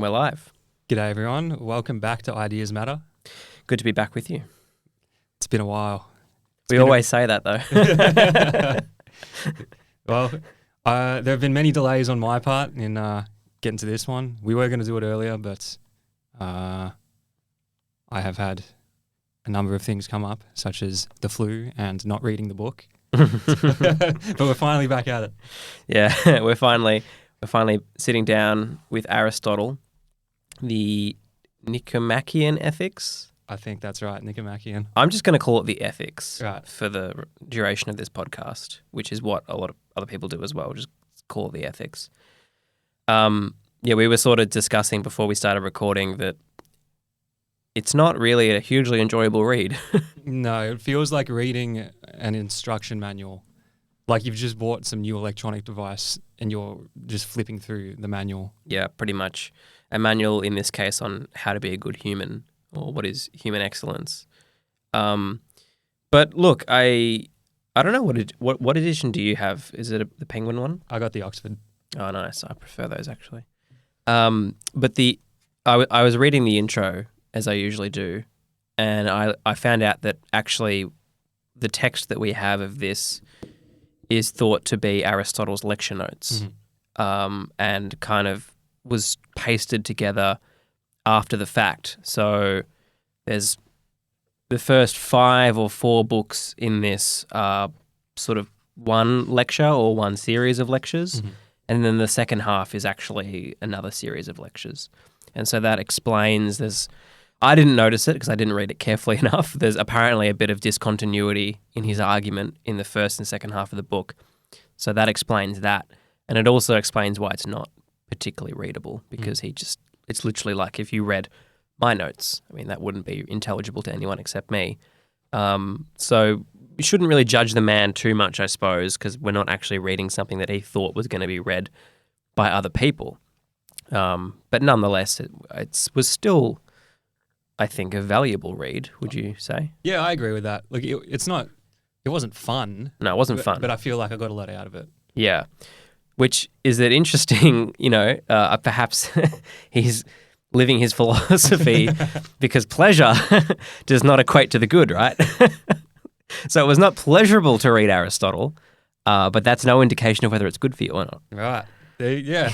we're live. G'day everyone, welcome back to Ideas Matter. Good to be back with you. It's been a while. We always say that though. Well, there have been many delays on my part in getting to this one. We were going to do it earlier, but I have had a number of things come up, such as the flu and not reading the book. But we're finally back at it. Yeah, we're finally sitting down with Aristotle, the Nicomachean Ethics. I think that's right, Nicomachean. I'm just going to call it the Ethics Right. for the duration of this podcast, which is what a lot of other people do as well. Just call it the Ethics. We were sort of discussing before we started recording that it's not really a hugely enjoyable read. No, it feels like reading an instruction manual. Like you've just bought some new electronic device and you're just flipping through the manual. Yeah, pretty much. A manual in this case on how to be a good human or what is human excellence. But look, I don't know what edition do you have? Is it the Penguin one? I got the Oxford. Oh, nice. I prefer those actually. But I was reading the intro as I usually do, and I found out that actually the text that we have of this is thought to be Aristotle's lecture notes, and kind of was pasted together after the fact. So there's the first 5 or 4 books in this sort of one lecture or one series of lectures, and then the second half is actually another series of lectures. And so that explains I didn't notice it because I didn't read it carefully enough. There's apparently a bit of discontinuity in his argument in the first and second half of the book. So that explains that. And it also explains why it's not particularly readable because it's literally like if you read my notes. I mean, that wouldn't be intelligible to anyone except me. So you shouldn't really judge the man too much, I suppose, because we're not actually reading something that he thought was going to be read by other people. But nonetheless, it was still, I think, a valuable read, would you say? Yeah, I agree with that. Like, it wasn't fun. No, it wasn't fun. But I feel like I got a lot out of it. Yeah. Which is that interesting, perhaps he's living his philosophy because pleasure does not equate to the good, right? So it was not pleasurable to read Aristotle, but that's no indication of whether it's good for you or not. Right. Yeah.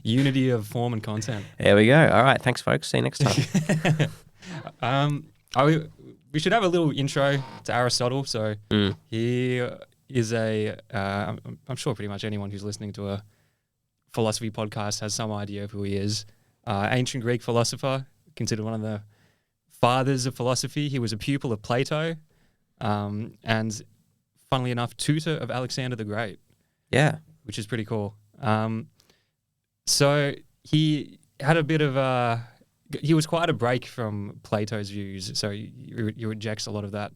Unity of form and content. There we go. All right. Thanks, folks. See you next time. We should have a little intro to Aristotle. So he is I'm sure pretty much anyone who's listening to a philosophy podcast has some idea of who he is. Ancient Greek philosopher, considered one of the fathers of philosophy. He was a pupil of Plato, and funnily enough, tutor of Alexander the Great. Yeah. Which is pretty cool. So he had a bit of he was quite a break from Plato's views. So he rejects a lot of that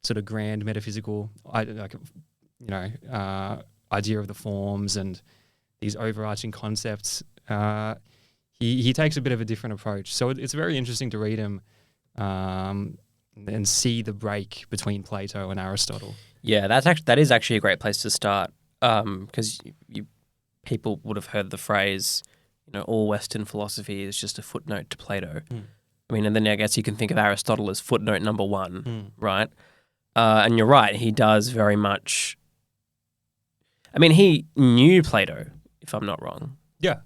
sort of grand metaphysical, idea of the forms and these overarching concepts. He takes a bit of a different approach. So it's very interesting to read him and see the break between Plato and Aristotle. Yeah, that is actually a great place to start because people would have heard the phrase, all Western philosophy is just a footnote to Plato. I mean, and then I guess you can think of Aristotle as footnote number 1, right? And you're right, he does very much. I mean, he knew Plato, if I'm not wrong. Yeah.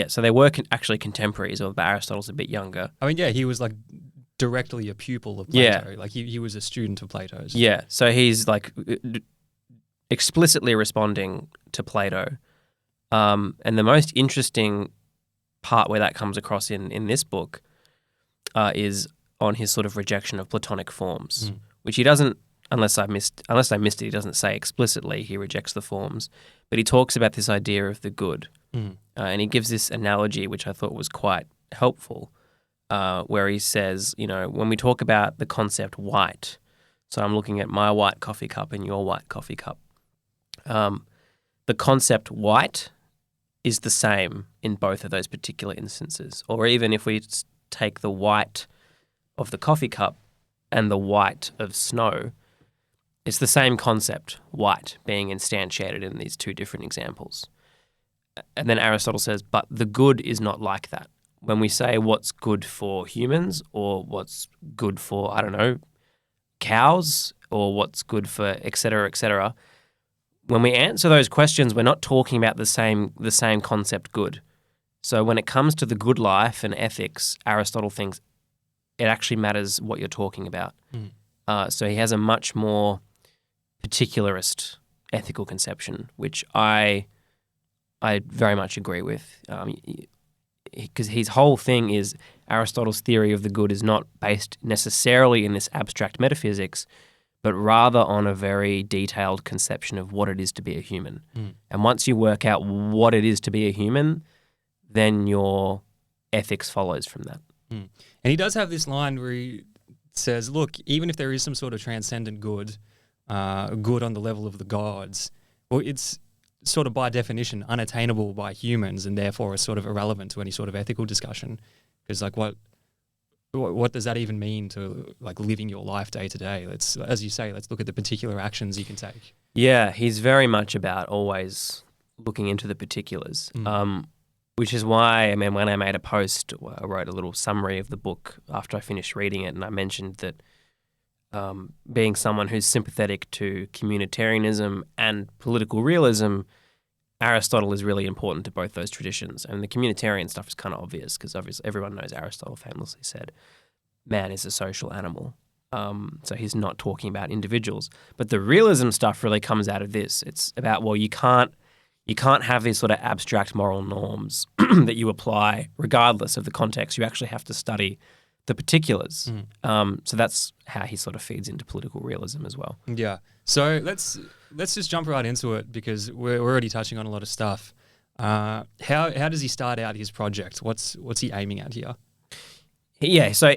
So they were actually contemporaries, but Aristotle's a bit younger. I mean, yeah, he was like directly a pupil of Plato. Yeah. Like he was a student of Plato's. Yeah, so he's like explicitly responding to Plato. And the most interesting part where that comes across in this book is on his sort of rejection of Platonic forms, which he doesn't, unless I missed it, he doesn't say explicitly he rejects the forms, but he talks about this idea of the good. And he gives this analogy, which I thought was quite helpful, where he says, when we talk about the concept white, so I'm looking at my white coffee cup and your white coffee cup, the concept white is the same in both of those particular instances. Or even if we take the white of the coffee cup and the white of snow, it's the same concept, white, being instantiated in these two different examples. and then Aristotle says, but the good is not like that. When we say what's good for humans or what's good for, I don't know, cows or what's good for et cetera, when we answer those questions, we're not talking about the same concept good. So when it comes to the good life and ethics, Aristotle thinks it actually matters what you're talking about. So he has a much more particularist ethical conception, which I very much agree with, because his whole thing is Aristotle's theory of the good is not based necessarily in this abstract metaphysics, but rather on a very detailed conception of what it is to be a human. And once you work out what it is to be a human, then your ethics follows from that. And he does have this line where he says, look, even if there is some sort of transcendent good, good on the level of the gods, well, it's sort of by definition unattainable by humans and therefore is sort of irrelevant to any sort of ethical discussion. Because like what does that even mean to like living your life day to day? Let's, as you say, let's look at the particular actions you can take. Yeah, he's very much about always looking into the particulars, which is why, I mean, when I made a post, I wrote a little summary of the book after I finished reading it, and I mentioned that being someone who's sympathetic to communitarianism and political realism, Aristotle is really important to both those traditions. And the communitarian stuff is kind of obvious because obviously everyone knows Aristotle famously said, man is a social animal. So he's not talking about individuals. But the realism stuff really comes out of this. It's about, well, you can't have these sort of abstract moral norms that you apply regardless of the context. You actually have to study the particulars. So that's how he sort of feeds into political realism as well. Yeah. So let's just jump right into it because we're already touching on a lot of stuff. How does he start out his project? What's he aiming at here? Yeah. So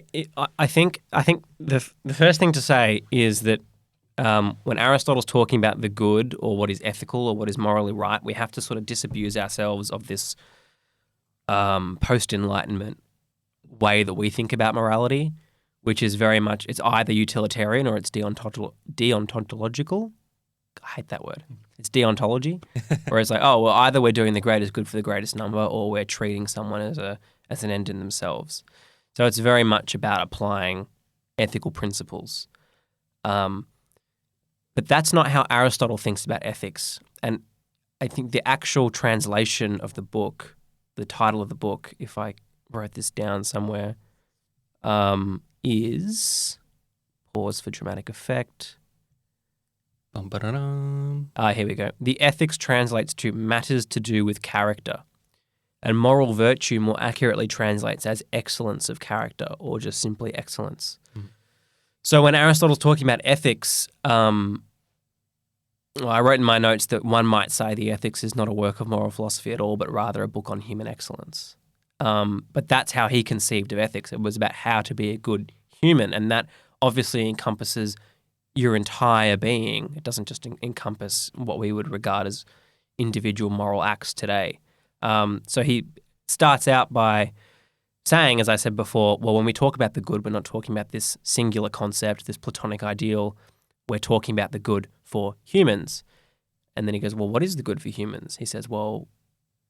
I think the first thing to say is that when Aristotle's talking about the good or what is ethical or what is morally right, we have to sort of disabuse ourselves of this post-Enlightenment way that we think about morality, which is very much, it's either utilitarian or it's deontological. I hate that word. It's deontology, where it's like, oh, well, either we're doing the greatest good for the greatest number or we're treating someone as an end in themselves. So it's very much about applying ethical principles. But that's not how Aristotle thinks about ethics. And I think the actual translation of the book, the title of the book, if I wrote this down somewhere, is, pause for dramatic effect. Here we go. The ethics translates to matters to do with character, and moral virtue more accurately translates as excellence of character or just simply excellence. So when Aristotle's talking about ethics, I wrote in my notes that one might say the ethics is not a work of moral philosophy at all, but rather a book on human excellence. But that's how he conceived of ethics. It was about how to be a good human, and that obviously encompasses your entire being. It doesn't just encompass what we would regard as individual moral acts today. So he starts out by saying, as I said before, well, when we talk about the good, we're not talking about this singular concept, this Platonic ideal. We're talking about the good for humans. And then he goes, well, what is the good for humans? He says, well,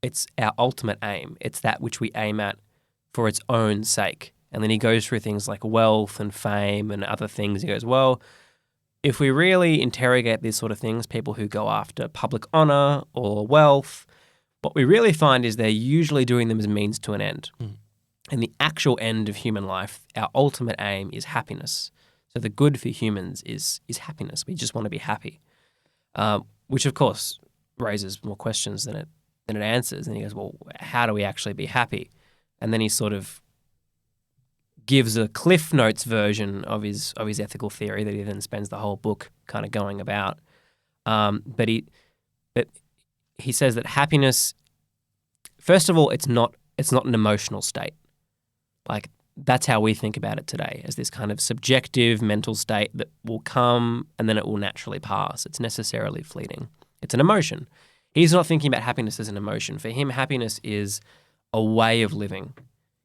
it's our ultimate aim. It's that which we aim at for its own sake. And then he goes through things like wealth and fame and other things. He goes, well, if we really interrogate these sort of things, people who go after public honor or wealth, what we really find is they're usually doing them as means to an end. And the actual end of human life, our ultimate aim is happiness. So the good for humans is happiness. We just want to be happy, which of course raises more questions than it answers. And he goes, well, how do we actually be happy? And then he sort of gives a Cliff Notes version of his ethical theory that he then spends the whole book kind of going about. But he says that happiness, first of all, it's not an emotional state. Like, that's how we think about it today, as this kind of subjective mental state that will come and then it will naturally pass. It's necessarily fleeting. It's an emotion. He's not thinking about happiness as an emotion. For him, happiness is a way of living.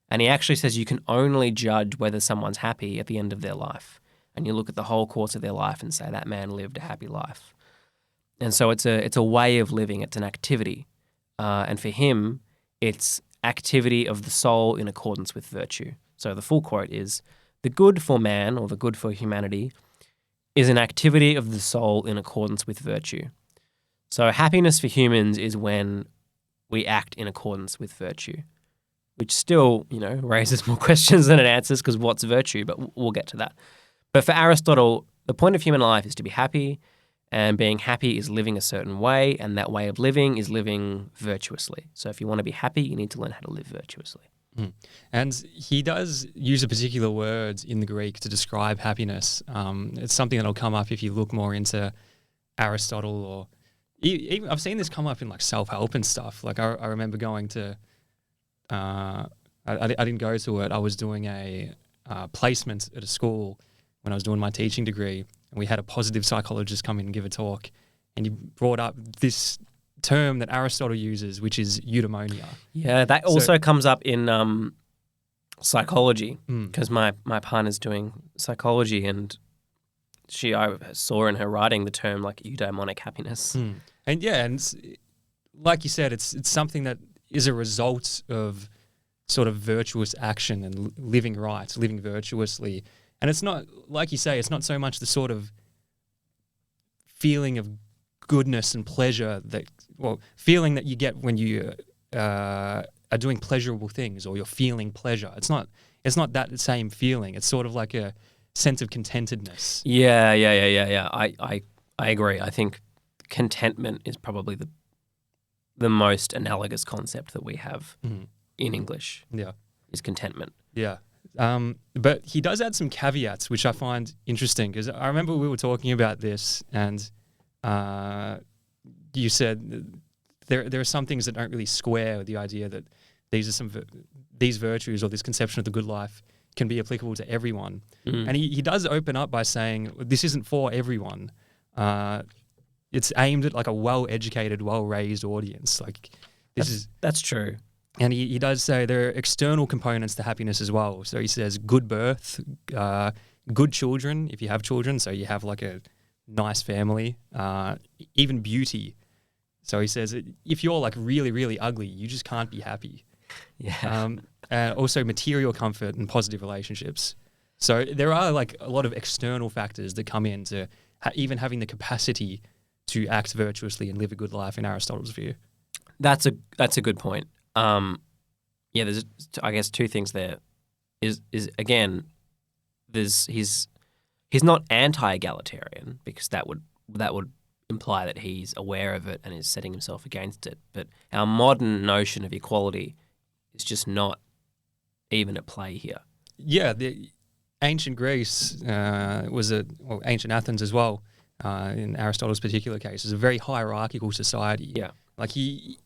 And he actually says you can only judge whether someone's happy at the end of their life. And you look at the whole course of their life and say that man lived a happy life. And so it's a way of living. It's an activity. And for him, it's activity of the soul in accordance with virtue. So the full quote is, "The good for man, or the good for humanity, is an activity of the soul in accordance with virtue." So happiness for humans is when we act in accordance with virtue, which still, raises more questions than it answers, because what's virtue? But we'll get to that. But for Aristotle, the point of human life is to be happy, and being happy is living a certain way, and that way of living is living virtuously. So if you want to be happy, you need to learn how to live virtuously. And he does use a particular word in the Greek to describe happiness. It's something that'll come up if you look more into Aristotle, or even I've seen this come up in like self-help and stuff. Like I remember going to, I didn't go to it. I was doing a placement at a school when I was doing my teaching degree, and we had a positive psychologist come in and give a talk, and he brought up this term that Aristotle uses, which is eudaimonia. Yeah, that also comes up in psychology, because my partner's doing psychology, and I saw in her writing the term like eudaimonic happiness. And like you said, it's something that is a result of sort of virtuous action and living right, living virtuously. And it's not, like you say, it's not so much the sort of feeling of goodness and pleasure feeling that you get when you are doing pleasurable things, or you're feeling pleasure. It's not that same feeling. It's sort of like a sense of contentedness. Yeah. I agree. I think contentment is probably the most analogous concept that we have in English. Yeah, is contentment. Yeah. But he does add some caveats, which I find interesting, because I remember we were talking about this, and you said there are some things that don't really square with the idea that these virtues, or this conception of the good life, can be applicable to everyone. And he does open up by saying this isn't for everyone. It's aimed at like a well-educated, well-raised audience. Like that's true. And he does say there are external components to happiness as well. So he says good birth, good children, if you have children, so you have like a nice family, even beauty. So he says if you're like really, really ugly, you just can't be happy. Yeah. Also material comfort and positive relationships. So there are like a lot of external factors that come into even having the capacity to act virtuously and live a good life in Aristotle's view. That's a good point. There's I guess two things there. Is again, he's not anti-egalitarian, because that would imply that he's aware of it and is setting himself against it. But our modern notion of equality is just not even at play here. Yeah, the ancient Greece ancient Athens as well, in Aristotle's particular case, is a very hierarchical society. Yeah, like he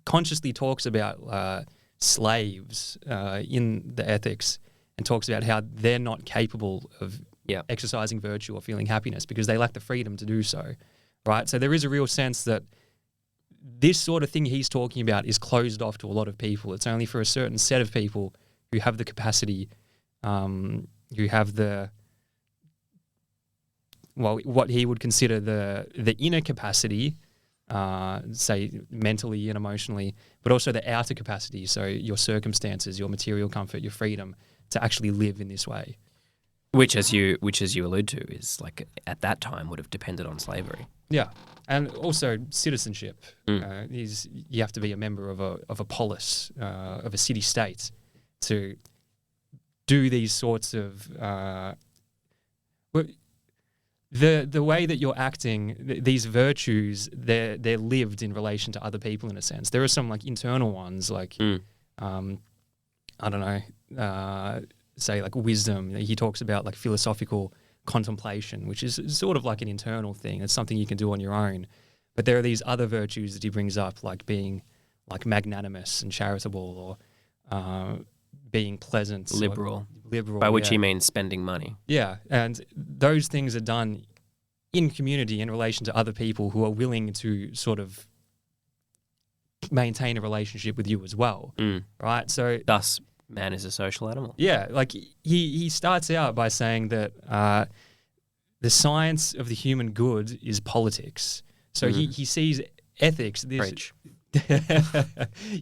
consciously talks about slaves in the Ethics, and talks about how they're not capable of exercising virtue or feeling happiness because they lack the freedom to do so, right? So there is a real sense that this sort of thing he's talking about is closed off to a lot of people. It's only for a certain set of people who have the capacity, who have what he would consider the inner capacity, say mentally and emotionally, but also the outer capacity, so your circumstances, your material comfort, your freedom to actually live in this way. Which, as you allude to, is like at that time would have depended on slavery. Yeah, and also citizenship. You have to be a member of a polis, of a city-state, to do these sorts of. The way that you're acting, these virtues, they're lived in relation to other people in a sense. There are some like internal ones, like I don't know, say like wisdom. He talks about like philosophical contemplation, which is sort of like an internal thing. It's something you can do on your own. But there are these other virtues that he brings up, like being like magnanimous and charitable, or being pleasant, liberal, by which he means spending money. Yeah, and those things are done in community in relation to other people who are willing to sort of maintain a relationship with you as well, right? So thus, man is a social animal. Yeah, like he starts out by saying that the science of the human good is politics. So he sees ethics,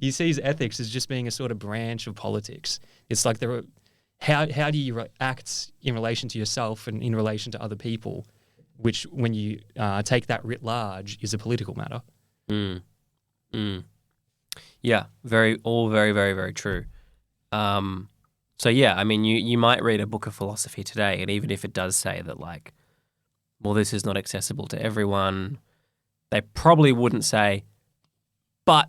He sees ethics as just being a sort of branch of politics. It's like how do you act in relation to yourself and in relation to other people, which when you take that writ large is a political matter. Mm. Mm. Yeah, all very, very, very true. So yeah, I mean, you might read a book of philosophy today, and even if it does say that, like, well, this is not accessible to everyone, they probably wouldn't say, but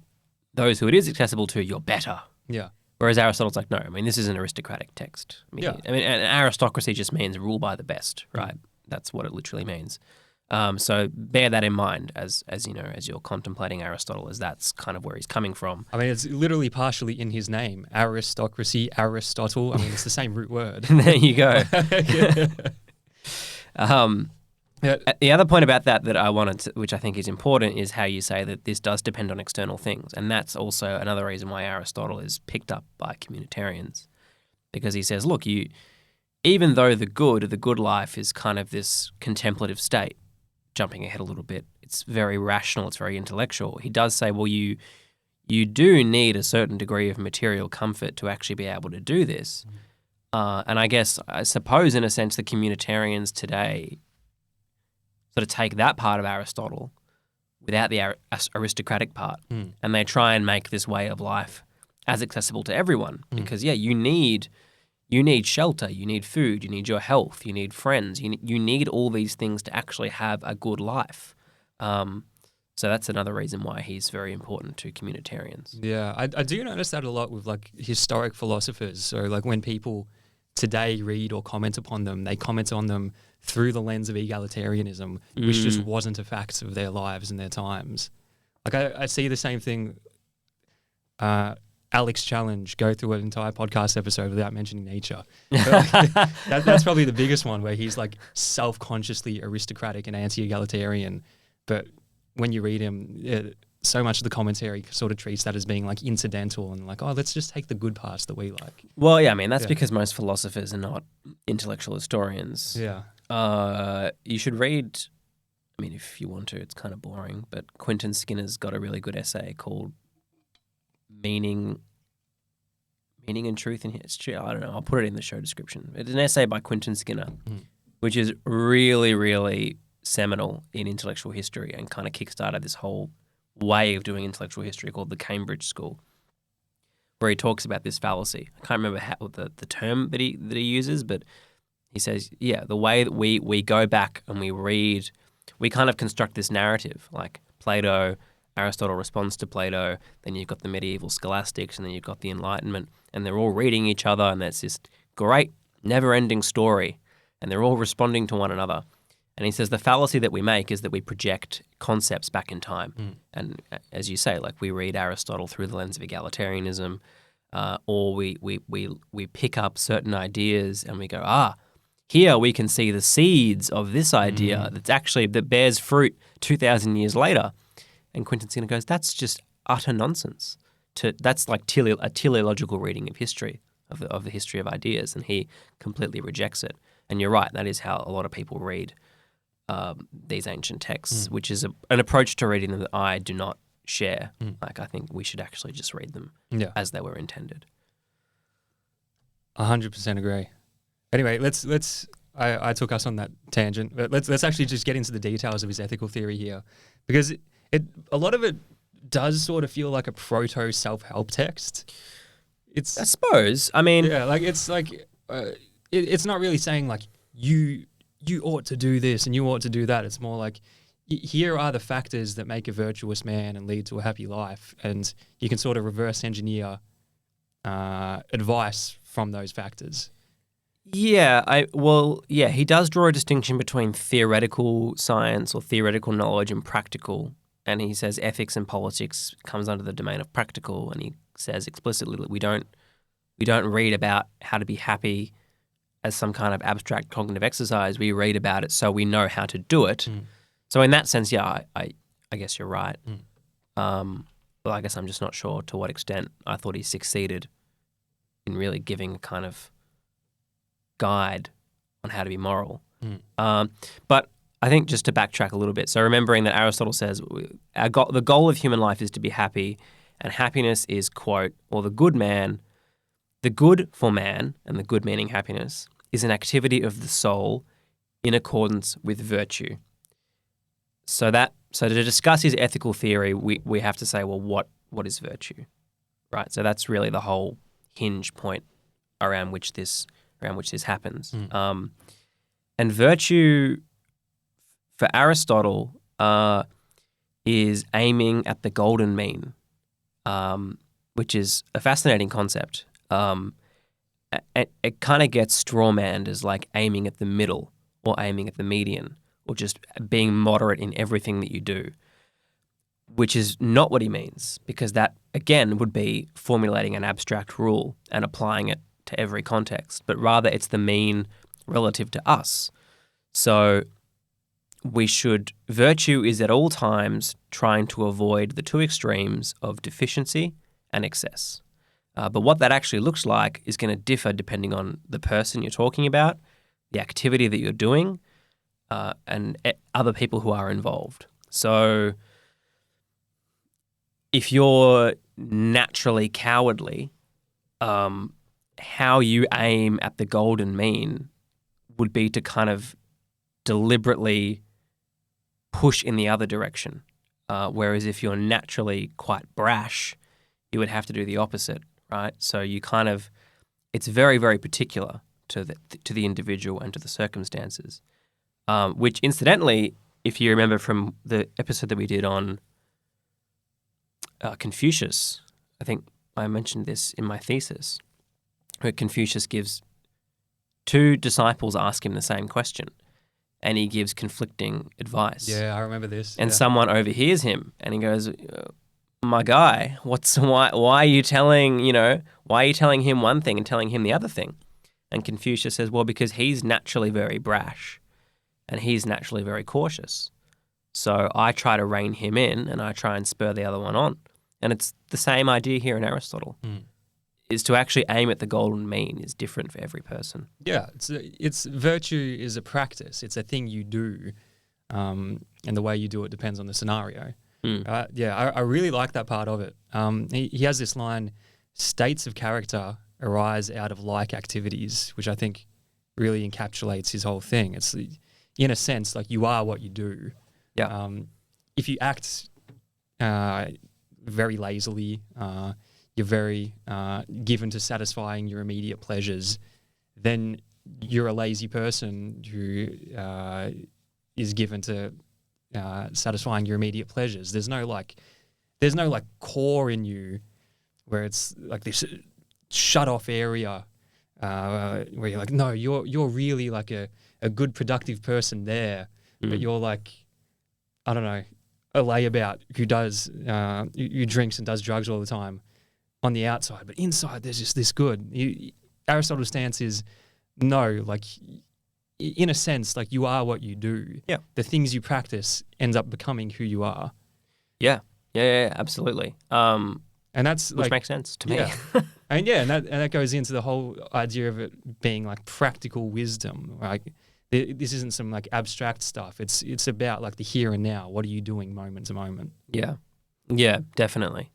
those who it is accessible to, you're better. Yeah. Whereas Aristotle's like, no, I mean, this is an aristocratic text. I mean, an aristocracy just means rule by the best, right? That's what it literally means. So bear that in mind as you know, as you're contemplating Aristotle, as that's kind of where he's coming from. I mean, it's literally partially in his name, aristocracy, Aristotle. I mean, it's the same root word. There you go. The other point about that I wanted to, which I think is important, is how you say that this does depend on external things. And that's also another reason why Aristotle is picked up by communitarians, because he says, look, even though the good life is kind of this contemplative state, jumping ahead a little bit, it's very rational, it's very intellectual. He does say, well, you do need a certain degree of material comfort to actually be able to do this. And I suppose in a sense the communitarians today sort of take that part of Aristotle without the aristocratic part, and they try and make this way of life as accessible to everyone. Because you need shelter, you need food, you need your health, you need friends, you need all these things to actually have a good life. So that's another reason why he's very important to communitarians. Yeah, I do notice that a lot with like historic philosophers. So like when people today read or comment upon them, they comment on them through the lens of egalitarianism, which just wasn't a fact of their lives and their times. Like I see the same thing. Alex Challenge, go through an entire podcast episode without mentioning nature. That's probably the biggest one, where he's like self-consciously aristocratic and anti-egalitarian. But when you read him, so much of the commentary sort of treats that as being like incidental and like, oh, let's just take the good parts that we like. Well, yeah, I mean, that's because most philosophers are not intellectual historians. Yeah. You should read, I mean, if you want to, it's kind of boring, but Quentin Skinner's got a really good essay called Meaning and Truth in History. I don't know, I'll put it in the show description. It's an essay by Quentin Skinner, which is really, really seminal in intellectual history and kind of kickstarted this whole way of doing intellectual history called the Cambridge School, where he talks about this fallacy. I can't remember the term that he uses, but he says, the way that we go back and we read, we kind of construct this narrative, like Plato, Aristotle responds to Plato, then you've got the medieval scholastics, and then you've got the Enlightenment, and they're all reading each other, and that's this great, never-ending story, and they're all responding to one another. And he says the fallacy that we make is that we project concepts back in time. And as you say, like we read Aristotle through the lens of egalitarianism, or we pick up certain ideas and we go, here we can see the seeds of this idea that bears fruit 2,000 years later. And Quentin Skinner goes, that's just utter nonsense. That's like a teleological reading of history, of the history of ideas, and he completely rejects it. And you're right, that is how a lot of people read these ancient texts, which is an approach to reading them that I do not share. Like, I think we should actually just read them as they were intended. 100% agree. Anyway, let's. I took us on that tangent, but let's actually just get into the details of his ethical theory here, because a lot of it does sort of feel like a proto self-help text. I suppose. I mean, like it's like it's not really saying like you ought to do this and you ought to do that. It's more like here are the factors that make a virtuous man and lead to a happy life, and you can sort of reverse engineer advice from those factors. Yeah, he does draw a distinction between theoretical science or theoretical knowledge and practical, and he says ethics and politics comes under the domain of practical, and he says explicitly that we don't read about how to be happy as some kind of abstract cognitive exercise. We read about it so we know how to do it. So in that sense, I guess you're right. But I guess I'm just not sure to what extent I thought he succeeded in really giving a kind of guide on how to be moral. But I think just to backtrack a little bit, so remembering that Aristotle says the goal of human life is to be happy, and happiness is, quote, or the good for man, and the good meaning happiness, is an activity of the soul in accordance with virtue. So to discuss his ethical theory, we have to say, well, what is virtue, right? So that's really the whole hinge point around which this happens. And virtue, for Aristotle, is aiming at the golden mean, which is a fascinating concept. It kind of gets strawmanned as like aiming at the middle or aiming at the median or just being moderate in everything that you do, which is not what he means, because that, again, would be formulating an abstract rule and applying it to every context, but rather it's the mean relative to us. So virtue is at all times trying to avoid the two extremes of deficiency and excess. But what that actually looks like is going to differ depending on the person you're talking about, the activity that you're doing, and other people who are involved. So if you're naturally cowardly, how you aim at the golden mean would be to kind of deliberately push in the other direction. Whereas if you're naturally quite brash, you would have to do the opposite, right? So you kind of, it's very, very particular to the individual and to the circumstances. Which incidentally, if you remember from the episode that we did on Confucius, I think I mentioned this in my thesis, where Confucius gives two disciples ask him the same question, and he gives conflicting advice. Yeah, I remember this. And someone overhears him, and he goes, "My guy, why are you telling him one thing and telling him the other thing?" And Confucius says, "Well, because he's naturally very brash, and he's naturally very cautious. So I try to rein him in, and I try and spur the other one on." And it's the same idea here in Aristotle. Is to actually aim at the golden mean is different for every person. Yeah, it's virtue is a practice. It's a thing you do, and the way you do it depends on the scenario. I really like that part of it. He has this line, "States of character arise out of like activities," which I think really encapsulates his whole thing. It's, in a sense, like you are what you do. Yeah. If you act very lazily, you're very given to satisfying your immediate pleasures, then you're a lazy person who is given to satisfying your immediate pleasures. There's no core in you where it's like this shut off area where you're like, no, you're really like a good productive person there, but you're like, I don't know, a layabout who who drinks and does drugs all the time on the outside, but inside there's just this good. Aristotle's stance is, no, like, in a sense, like you are what you do. Yeah. The things you practice ends up becoming who you are. Yeah, absolutely. And that's which makes sense to me. Yeah. and that goes into the whole idea of it being like practical wisdom. Like this isn't some like abstract stuff. It's about like the here and now. What are you doing moment to moment? Yeah, definitely.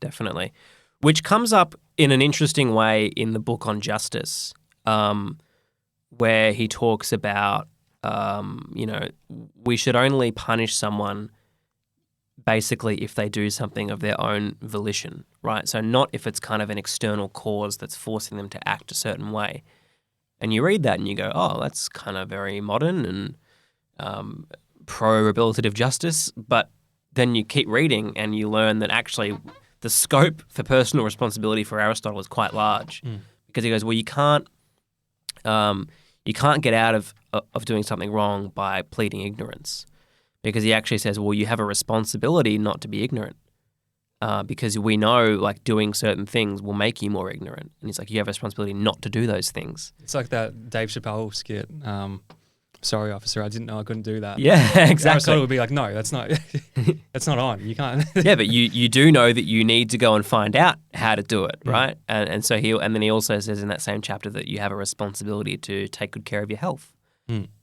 Which comes up in an interesting way in the book on justice, where he talks about, we should only punish someone basically if they do something of their own volition, right? So not if it's kind of an external cause that's forcing them to act a certain way. And you read that and you go, oh, that's kind of very modern and pro-rehabilitative justice. But then you keep reading and you learn that actually the scope for personal responsibility for Aristotle is quite large, because he goes, well, you can't get out of doing something wrong by pleading ignorance, because he actually says, well, you have a responsibility not to be ignorant, because we know like doing certain things will make you more ignorant, and he's like, you have a responsibility not to do those things. It's like that Dave Chappelle skit. Sorry, officer, I didn't know I couldn't do that. Yeah, exactly. Aristotle would be like, no, that's not on. You can't. Yeah, but you do know that you need to go and find out how to do it, right? And so then he also says in that same chapter that you have a responsibility to take good care of your health.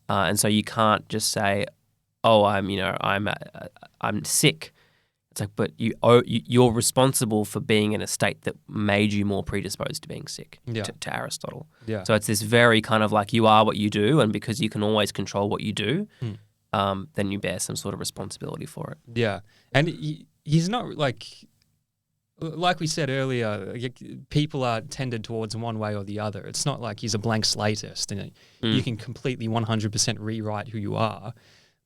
And so you can't just say, oh, I'm sick. It's like, but you're responsible for being in a state that made you more predisposed to being sick, to Aristotle. Yeah. So it's this very kind of like you are what you do, and because you can always control what you do, then you bear some sort of responsibility for it. Yeah. And he's not like we said earlier, people are tended towards one way or the other. It's not like he's a blank slatist and you can completely 100% rewrite who you are.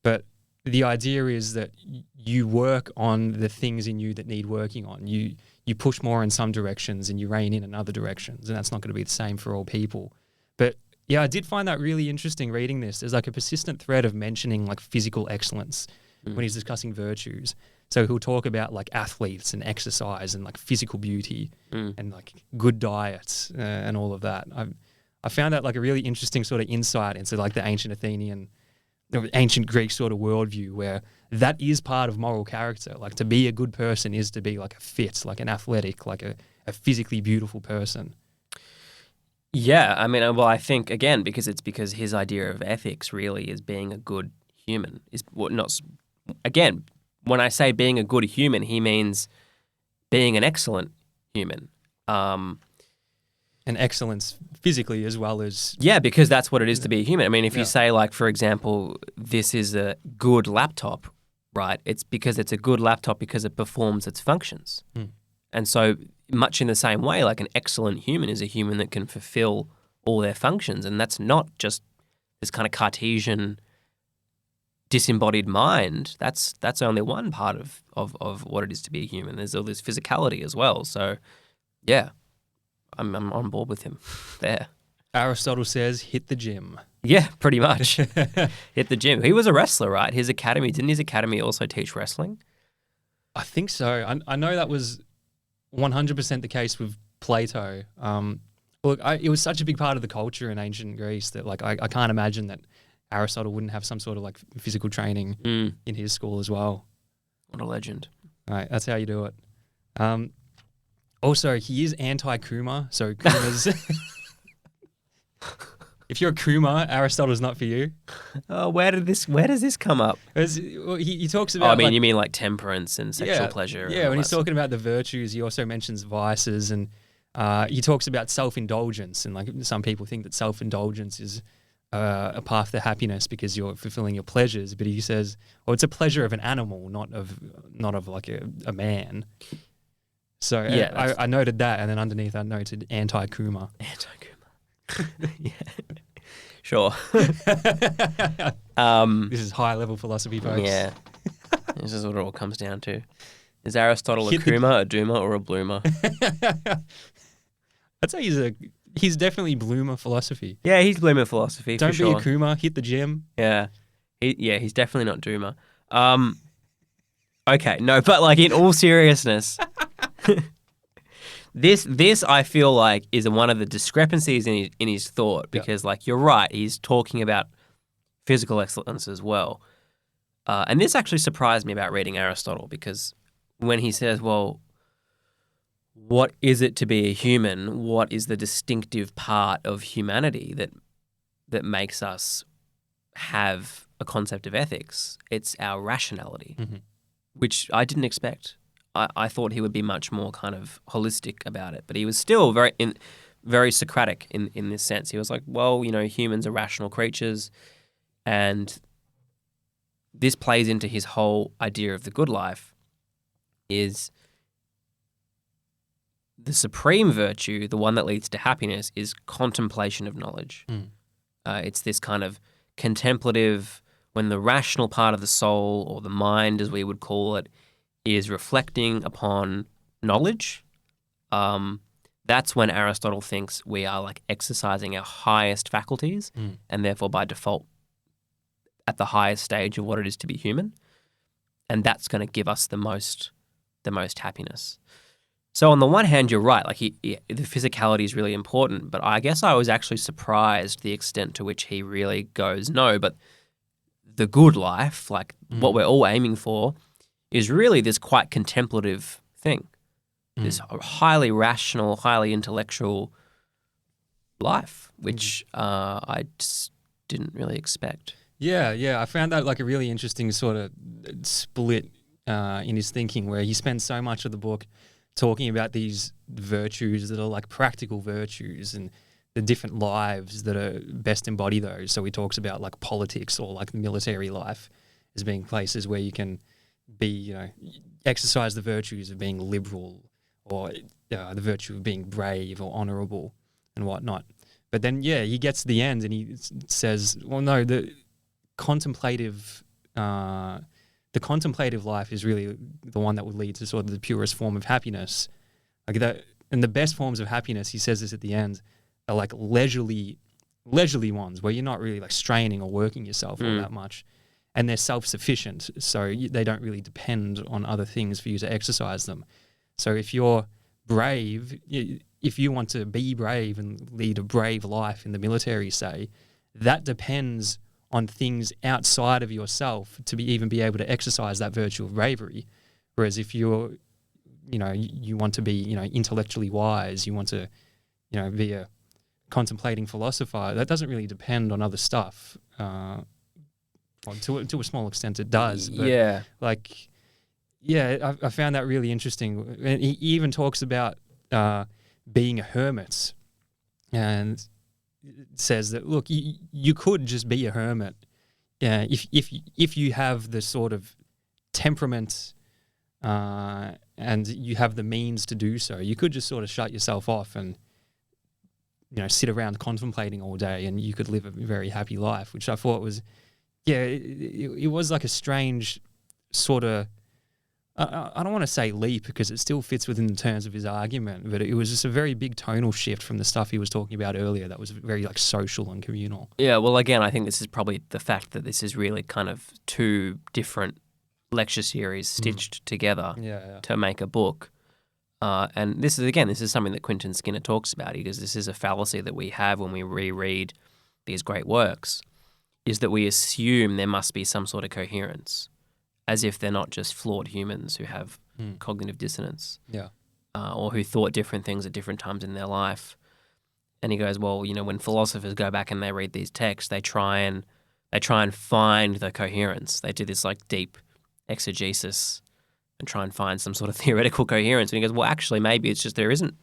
But the idea is that you work on the things in you that need working on. You push more in some directions and you rein in other directions, and that's not going to be the same for all people. But yeah, I did find that really interesting reading this. There's like a persistent thread of mentioning like physical excellence when he's discussing virtues. So he'll talk about like athletes and exercise and like physical beauty and like good diets and all of that. I found that like a really interesting sort of insight into like the ancient Athenian, ancient Greek sort of worldview, where that is part of moral character. Like to be a good person is to be like a fit, like an athletic, like a physically beautiful person. Yeah, I mean, well, I think again because his idea of ethics really is being a good human. Again, when I say being a good human, he means being an excellent human. And excellence physically as well as... Yeah, because that's what it is to be a human. I mean, if you say, like, for example, this is a good laptop, right? It's because it's a good laptop because it performs its functions. And so much in the same way, like an excellent human is a human that can fulfill all their functions. And that's not just this kind of Cartesian disembodied mind. That's only one part of what it is to be a human. There's all this physicality as well. So, yeah. I'm on board with him there. Aristotle says, hit the gym. Yeah, pretty much. Hit the gym. He was a wrestler, right? Didn't his academy also teach wrestling? I think so. I know that was 100% the case with Plato. Look, it was such a big part of the culture in ancient Greece that like I can't imagine that Aristotle wouldn't have some sort of like physical training in his school as well. What a legend. All right, that's how you do it. Also, he is anti-Kuma, so Kuma's... If you're a Kuma, Aristotle's not for you. Where does this come up? He talks about... you mean like temperance and sexual pleasure? Yeah, when he's talking about the virtues, he also mentions vices, and he talks about self-indulgence, and like some people think that self-indulgence is a path to happiness because you're fulfilling your pleasures, but he says, well, it's a pleasure of an animal, not of like a man. So yeah, I noted that, and then underneath I noted anti-Kuma. Anti-Kuma. Yeah. Sure. This is high-level philosophy, folks. Yeah. This is what it all comes down to. Is Aristotle a Kuma, a Duma, or a Bloomer? I'd say he's definitely Bloomer philosophy. Yeah, he's Bloomer philosophy, Don't for sure. be a Kuma, hit the gym. Yeah. He's definitely not Duma. Okay, no, but like in all seriousness... This I feel like is one of the discrepancies in his thought because like you're right, he's talking about physical excellence as well, and this actually surprised me about reading Aristotle because when he says, well, what is it to be a human? What is the distinctive part of humanity that makes us have a concept of ethics? It's our rationality, which I didn't expect. I thought he would be much more kind of holistic about it, but he was still very Socratic in this sense. He was like, well, humans are rational creatures, and this plays into his whole idea of the good life is the supreme virtue, the one that leads to happiness, is contemplation of knowledge. It's this kind of contemplative, when the rational part of the soul, or the mind as we would call it, is reflecting upon knowledge. That's when Aristotle thinks we are like exercising our highest faculties and therefore by default at the highest stage of what it is to be human. And that's going to give us the most happiness. So on the one hand, you're right, like the physicality is really important, but I guess I was actually surprised the extent to which he really goes, no, but the good life, like what we're all aiming for, is really this quite contemplative thing, this highly rational, highly intellectual life, which I just didn't really expect. Yeah. I found that like a really interesting sort of split in his thinking, where he spends so much of the book talking about these virtues that are like practical virtues and the different lives that are best embody those. So he talks about like politics or like military life as being places where you can be, exercise the virtues of being liberal, or the virtue of being brave or honorable and whatnot. But then, he gets to the end and he says, well, no, the contemplative life is really the one that would lead to sort of the purest form of happiness. Like that, and the best forms of happiness, he says this at the end, are like leisurely ones where you're not really like straining or working yourself all that much, and they're self-sufficient, so they don't really depend on other things for you to exercise them. So if you're brave, if you want to be brave and lead a brave life in the military, say, that depends on things outside of yourself to even be able to exercise that virtue of bravery. Whereas if you're, you want to be, intellectually wise, you want to, be a contemplating philosopher, that doesn't really depend on other stuff. Well, to a small extent it does. But I found that really interesting. And he even talks about being a hermit, and says that, look, you could just be a hermit if you have the sort of temperament and you have the means to do so. You could just sort of shut yourself off and sit around contemplating all day, and you could live a very happy life, which I thought was it was like a strange sort of, I don't want to say leap because it still fits within the terms of his argument, but it was just a very big tonal shift from the stuff he was talking about earlier that was very like social and communal. Yeah, well, again, I think this is probably the fact that this is really kind of two different lecture series stitched together to make a book. And this is something that Quentin Skinner talks about. He goes, this is a fallacy that we have when we reread these great works, is that we assume there must be some sort of coherence, as if they're not just flawed humans who have cognitive dissonance, or who thought different things at different times in their life. And he goes, well, when philosophers go back and they read these texts, they try and find the coherence. They do this like deep exegesis and try and find some sort of theoretical coherence. And he goes, well, actually, maybe it's just there isn't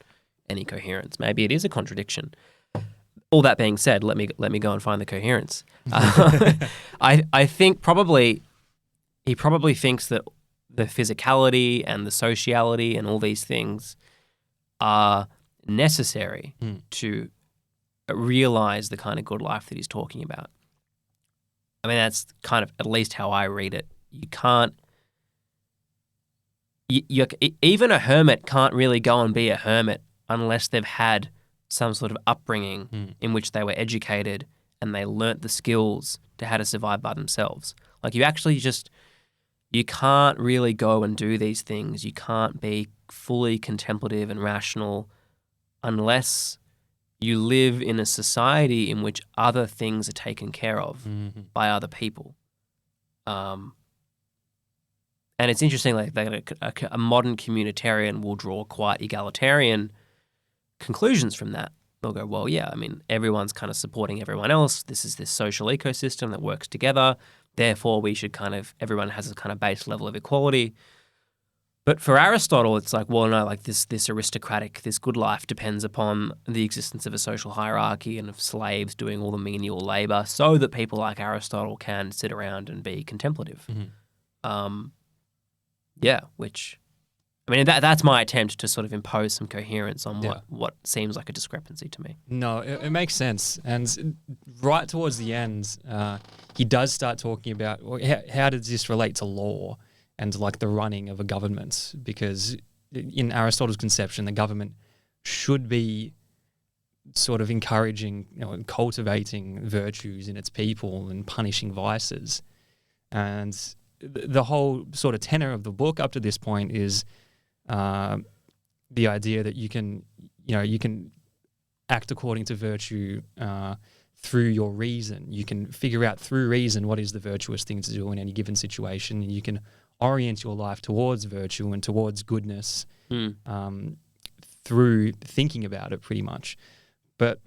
any coherence. Maybe it is a contradiction. All that being said, let me go and find the coherence. I think he probably thinks that the physicality and the sociality and all these things are necessary to realize the kind of good life that he's talking about. I mean, that's kind of at least how I read it. You can't, even a hermit can't really go and be a hermit unless they've had some sort of upbringing in which they were educated and they learnt the skills to how to survive by themselves. Like you can't really go and do these things. You can't be fully contemplative and rational unless you live in a society in which other things are taken care of by other people. And it's interesting, like a modern communitarian will draw quite egalitarian conclusions from that. They'll go, well, yeah, I mean, everyone's kind of supporting everyone else. This is this social ecosystem that works together. Therefore, everyone has a kind of base level of equality. But for Aristotle, it's like, well, no, like this aristocratic, this good life depends upon the existence of a social hierarchy and of slaves doing all the menial labor so that people like Aristotle can sit around and be contemplative. Which, I mean, that's my attempt to sort of impose some coherence on what seems like a discrepancy to me. No, it makes sense. And right towards the end, he does start talking about how does this relate to law and like the running of a government, because in Aristotle's conception, the government should be sort of encouraging, and cultivating virtues in its people and punishing vices. And the whole sort of tenor of the book up to this point is the idea that you can act according to virtue through your reason. You can figure out through reason what is the virtuous thing to do in any given situation, and you can orient your life towards virtue and towards goodness through thinking about it, pretty much. But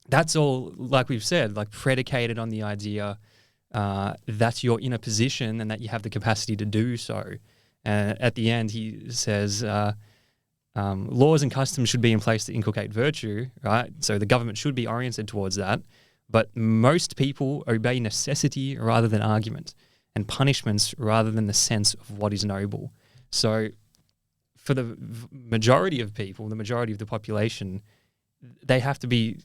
that's all, like we've said, like predicated on the idea that you're in a position and that you have the capacity to do so. And at the end, he says, laws and customs should be in place to inculcate virtue, right? So the government should be oriented towards that. But most people obey necessity rather than argument, and punishments rather than the sense of what is noble. So for the majority of people, the majority of the population, they have to be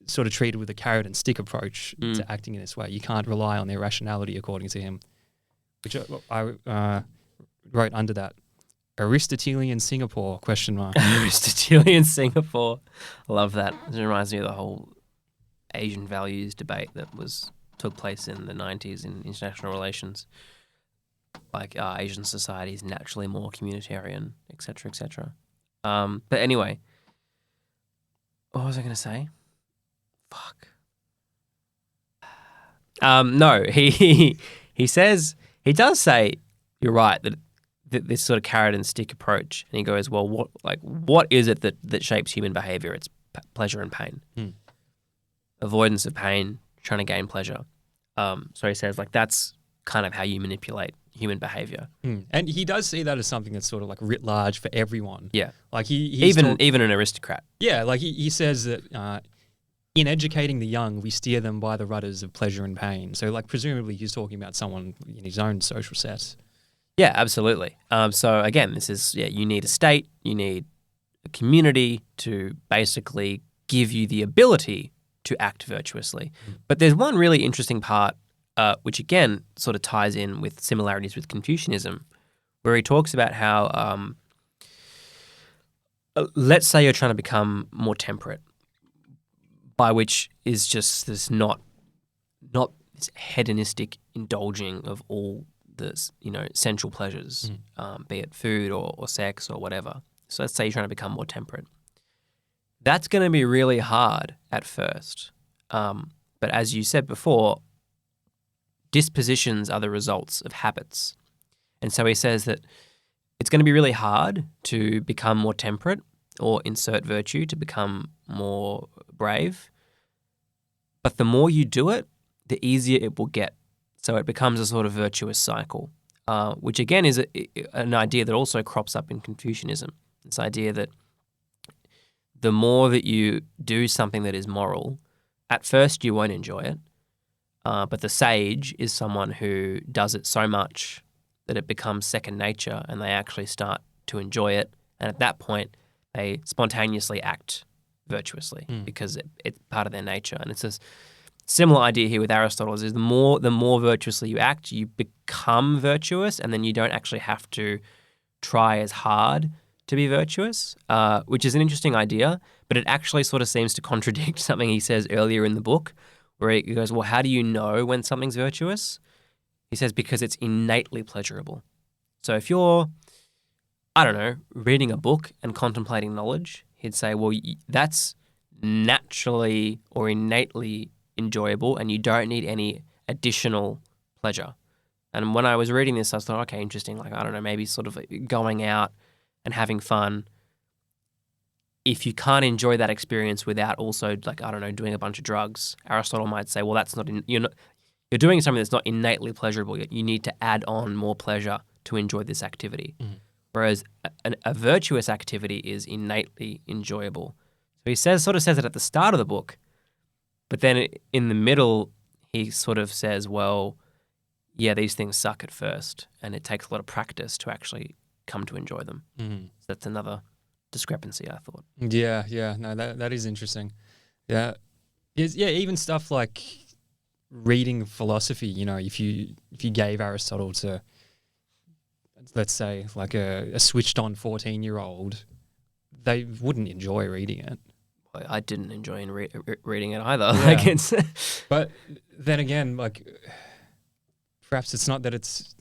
sort of treated with a carrot and stick approach to acting in this way. You can't rely on their rationality, according to him, which I wrote under that. Aristotelian Singapore, question mark. Aristotelian Singapore. I love that. It reminds me of the whole Asian values debate that took place in the 90s in international relations. Like Asian society is naturally more communitarian, etc., etc. But anyway, what was I going to say? Fuck. No, he says, he does say, you're right, that this sort of carrot and stick approach, and he goes, well, what is it that shapes human behavior? It's pleasure and pain. Avoidance of pain, trying to gain pleasure. So he says, like, that's kind of how you manipulate human behavior. And he does see that as something that's sort of like writ large for everyone. Yeah. Like even an aristocrat. Yeah, like he says that in educating the young, we steer them by the rudders of pleasure and pain. So like presumably he's talking about someone in his own social set. Yeah, absolutely. So again, this is, you need a state, you need a community to basically give you the ability to act virtuously. But there's one really interesting part, which again sort of ties in with similarities with Confucianism, where he talks about how, let's say you're trying to become more temperate, by which is just this not this hedonistic indulging of all the sensual pleasures, be it food or sex or whatever. So let's say you're trying to become more temperate. That's going to be really hard at first. But as you said before, dispositions are the results of habits. And so he says that it's going to be really hard to become more temperate or insert virtue to become more brave. But the more you do it, the easier it will get. So it becomes a sort of virtuous cycle, which again is an idea that also crops up in Confucianism. This idea that the more that you do something that is moral, at first you won't enjoy it, but the sage is someone who does it so much that it becomes second nature and they actually start to enjoy it. And at that point, they spontaneously act virtuously because it's part of their nature. And it's a similar idea here with Aristotle is the more virtuously you act, you become virtuous, and then you don't actually have to try as hard to be virtuous, which is an interesting idea, but it actually sort of seems to contradict something he says earlier in the book, where he goes, well, how do you know when something's virtuous? He says, because it's innately pleasurable. So if you're, I don't know, reading a book and contemplating knowledge, he'd say, well, that's naturally or innately enjoyable and you don't need any additional pleasure. And when I was reading this, I thought, okay, interesting. Like, I don't know, maybe sort of going out and having fun. If you can't enjoy that experience without also, like, I don't know, doing a bunch of drugs, Aristotle might say, well, that's not, you're doing something that's not innately pleasurable yet. You need to add on more pleasure to enjoy this activity. Whereas a virtuous activity is innately enjoyable. So he sort of says it at the start of the book, but then in the middle, he sort of says, well, yeah, these things suck at first, and it takes a lot of practice to actually come to enjoy them. So that's another discrepancy, I thought. Yeah. No, that is interesting. Yeah. Even stuff like reading philosophy, if you gave Aristotle to, let's say, like a switched-on 14-year-old, they wouldn't enjoy reading it. I didn't enjoy reading it either. Yeah. But then again, like, perhaps it's not that it's...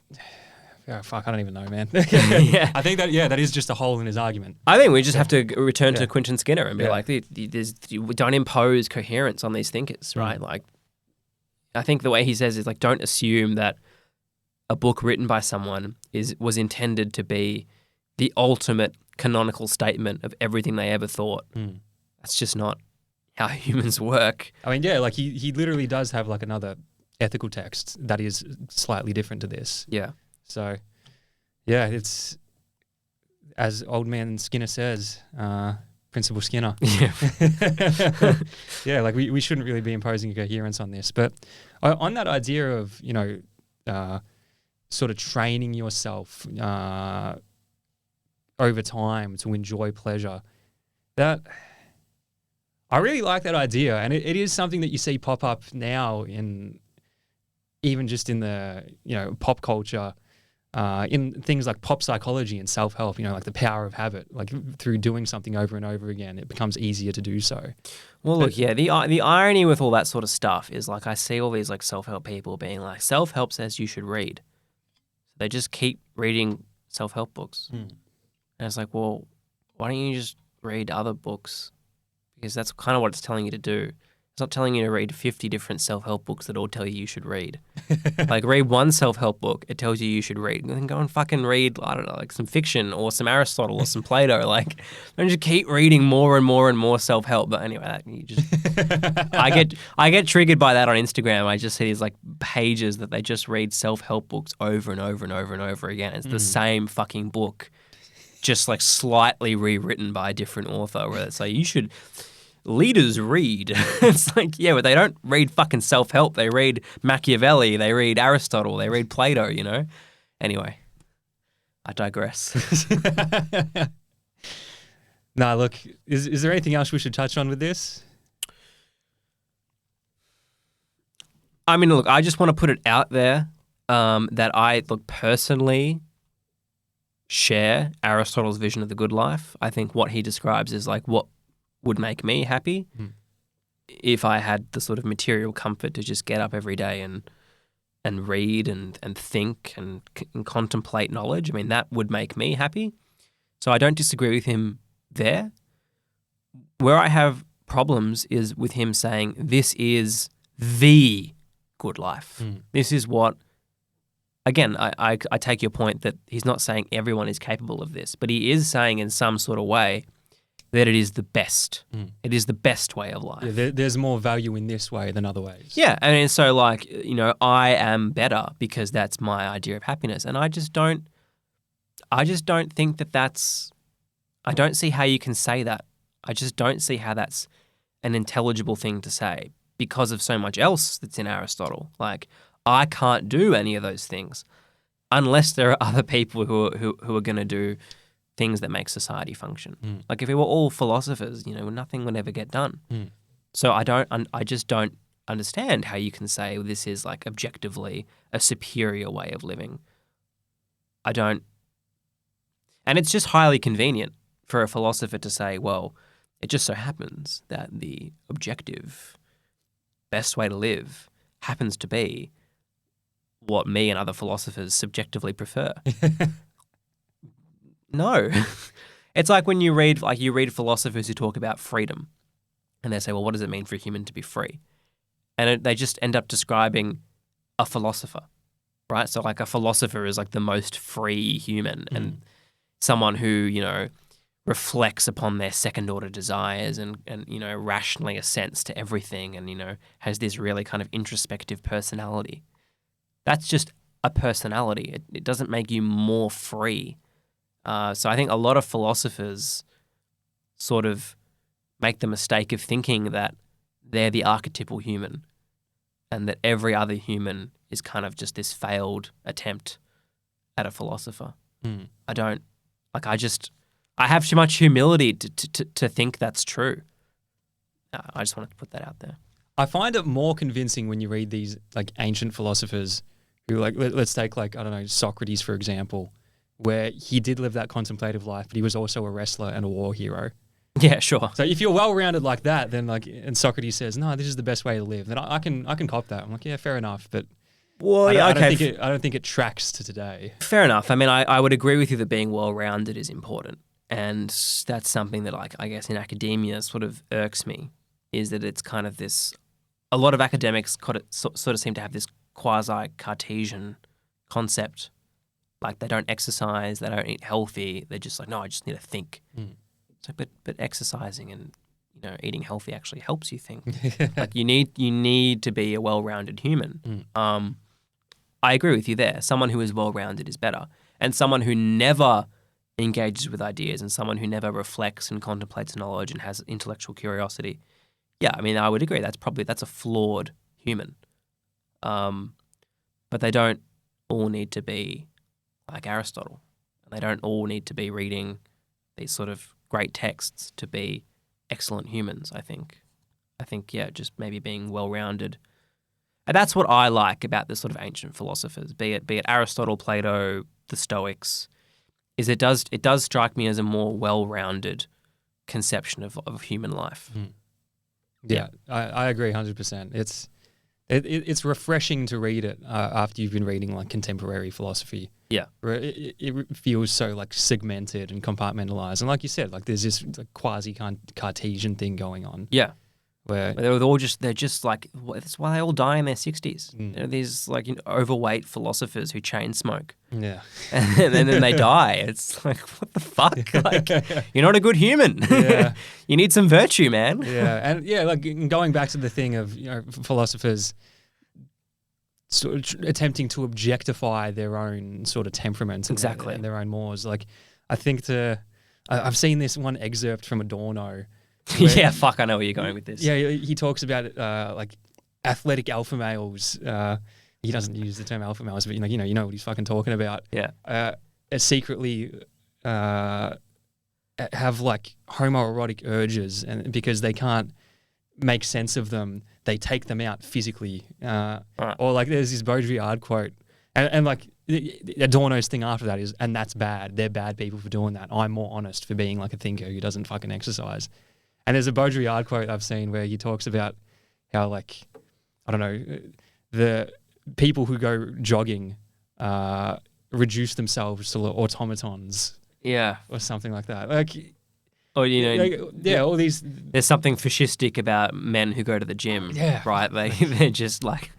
Oh, fuck, I don't even know, man. Yeah. I think that is just a hole in his argument. I think we just have to return to Quentin Skinner and be like, we don't impose coherence on these thinkers, right? Like, I think the way he says is like, don't assume that a book written by someone was intended to be the ultimate canonical statement of everything they ever thought. That's just not how humans work. I mean, yeah, like he literally does have like another ethical text that is slightly different to this. Yeah. So, yeah, it's as old man Skinner says, Principal Skinner. Yeah. Yeah, like we shouldn't really be imposing coherence on this. But on that idea of, sort of training yourself over time to enjoy pleasure, that I really like that idea. And it is something that you see pop up now in even just in the, pop culture, in things like pop psychology and self-help, like the power of habit, like through doing something over and over again, it becomes easier to do so. Well, look, yeah, the irony with all that sort of stuff is like I see all these like self-help people being like, self-help says you should read. They just keep reading self-help books. And it's like, well, why don't you just read other books? Because that's kind of what it's telling you to do. It's not telling you to read 50 different self-help books that all tell you should read. Like, read one self-help book, it tells you should read. And then go and fucking read, I don't know, like some fiction or some Aristotle or some Plato. Like, don't just keep reading more and more and more self-help. But anyway, I get triggered by that on Instagram. I just see these like pages that they just read self-help books over and over and over and over again. It's the same fucking book, just like slightly rewritten by a different author, where it's like, you should... Leaders read. It's like, yeah, but they don't read fucking self-help. They read Machiavelli. They read Aristotle. They read Plato, Anyway, I digress. Nah, look, is there anything else we should touch on with this? I mean, look, I just want to put it out there that I, personally share Aristotle's vision of the good life. I think what he describes is like what would make me happy if I had the sort of material comfort to just get up every day and read and think and contemplate knowledge. I mean, that would make me happy. So I don't disagree with him there. Where I have problems is with him saying this is the good life. This is what, again, I take your point that he's not saying everyone is capable of this, but he is saying in some sort of way that it is the best. It is the best way of life. Yeah, there's more value in this way than other ways. Yeah, and so like, I am better because that's my idea of happiness. And I just don't think that that's, I don't see how you can say that. I just don't see how that's an intelligible thing to say because of so much else that's in Aristotle. Like, I can't do any of those things unless there are other people who are going to do things that make society function. Like if we were all philosophers, nothing would ever get done. So I just don't understand how you can say this is like objectively a superior way of living. I don't. And it's just highly convenient for a philosopher to say, well, it just so happens that the objective best way to live happens to be what me and other philosophers subjectively prefer. No. It's like when you read philosophers who talk about freedom and they say, well, what does it mean for a human to be free? And they just end up describing a philosopher, right? So like a philosopher is like the most free human and someone who, reflects upon their second order desires and rationally assents to everything and, has this really kind of introspective personality. That's just a personality. It doesn't make you more free. So I think a lot of philosophers sort of make the mistake of thinking that they're the archetypal human and that every other human is kind of just this failed attempt at a philosopher. I have too much humility to think that's true. I just wanted to put that out there. I find it more convincing when you read these like ancient philosophers who like, let's take like, I don't know, Socrates, for example, where he did live that contemplative life, but he was also a wrestler and a war hero. Yeah, sure. So if you're well-rounded like that, then like, and Socrates says, no, this is the best way to live, then I can cop that. I'm like, yeah, fair enough. But well, I don't think it tracks to today. Fair enough. I mean, I would agree with you that being well-rounded is important. And that's something that like, I guess in academia sort of irks me, is that it's kind of this, a lot of academics sort of seem to have this quasi-Cartesian concept. Like they don't exercise, they don't eat healthy. They're just like, no, I just need to think. So, but exercising and eating healthy actually helps you think. Like you need to be a well-rounded human. I agree with you there. Someone who is well-rounded is better, and someone who never engages with ideas and someone who never reflects and contemplates knowledge and has intellectual curiosity. Yeah, I mean, I would agree. That's a flawed human. But they don't all need to be like Aristotle. They don't all need to be reading these sort of great texts to be excellent humans, I think. Yeah, just maybe being well-rounded. And that's what I like about the sort of ancient philosophers, be it Aristotle, Plato, the Stoics, is it does strike me as a more well-rounded conception of human life. Yeah, I agree 100%. It's refreshing to read it after you've been reading like contemporary philosophy. Yeah. Where it feels so like segmented and compartmentalized. And like you said, like there's this like quasi-Cartesian thing going on. Yeah. Where they're just like, that's why they all die in their 60s. These like overweight philosophers who chain smoke. Yeah. And then they die. It's like, what the fuck? Like, you're not a good human. Yeah. You need some virtue, man. Yeah. And yeah, like going back to the thing of, philosophers sort of attempting to objectify their own sort of temperaments and their own mores. Like, I think I've seen this one excerpt from Adorno. Yeah, fuck, I know where you're going with this. Yeah, he talks about like athletic alpha males. He doesn't use the term alpha males, but you know what he's fucking talking about. Yeah, secretly have like homoerotic urges, and because they can't make sense of them, they take them out physically. Or like there's this Baudrillard quote, and like Adorno's thing after that is, and that's bad. They're bad people for doing that. I'm more honest for being like a thinker who doesn't fucking exercise. And there's a Baudrillard quote I've seen where he talks about how, like, I don't know, the people who go jogging reduce themselves to automatons. Yeah. Or something like that. Like, or, all these... There's something fascistic about men who go to the gym, right? They're just like...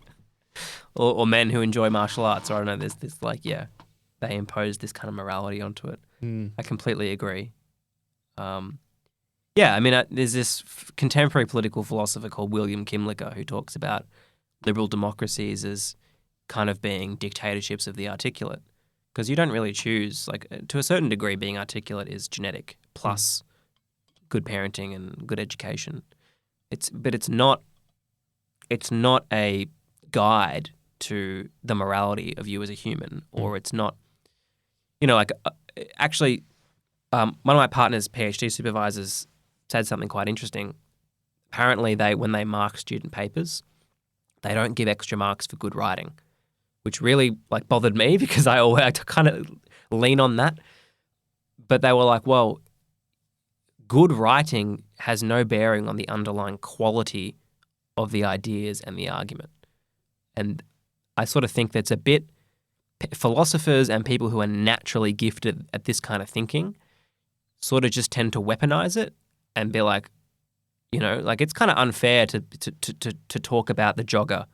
Or men who enjoy martial arts, or I don't know, there's this like, they impose this kind of morality onto it. I completely agree. Yeah, I mean, there's this contemporary political philosopher called William Kimlicker who talks about liberal democracies as kind of being dictatorships of the articulate, because you don't really choose. Like, to a certain degree, being articulate is genetic plus good parenting and good education. But it's not a guide to the morality of you as a human, or it's not. Actually, one of my partner's PhD supervisors said something quite interesting. Apparently, when they mark student papers, they don't give extra marks for good writing, which really like bothered me because I kind of lean on that. But they were like, well, good writing has no bearing on the underlying quality of the ideas and the argument. And I sort of think that's a bit philosophers and people who are naturally gifted at this kind of thinking sort of just tend to weaponize it and be like, like it's kind of unfair to talk about the jogger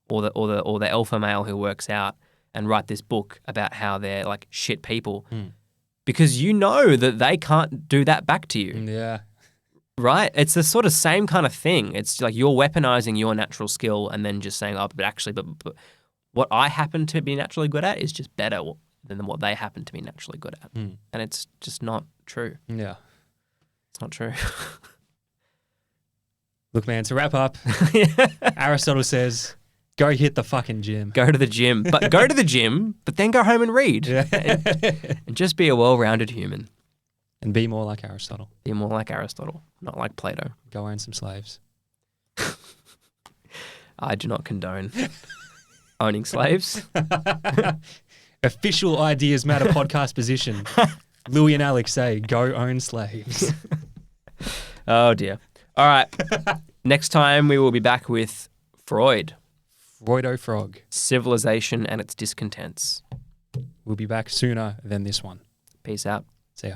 or the alpha male who works out and write this book about how they're like shit people because that they can't do that back to you. Yeah. Right? It's the sort of same kind of thing. It's like you're weaponizing your natural skill and then just saying, but what I happen to be naturally good at is just better than what they happen to be naturally good at. And it's just not true. Yeah. It's not true. Look, man, to wrap up, Aristotle says, go hit the fucking gym. Go to the gym. But go to the gym, but then go home and read. Yeah. and just be a well-rounded human. And be more like Aristotle. Be more like Aristotle, not like Plato. Go own some slaves. I do not condone owning slaves. Official Ideas Matter podcast position. Louis and Alex say, go own slaves. Oh, dear. All right. Next time we will be back with Freud. Freudo Frog. Civilization and its discontents. We'll be back sooner than this one. Peace out. See ya.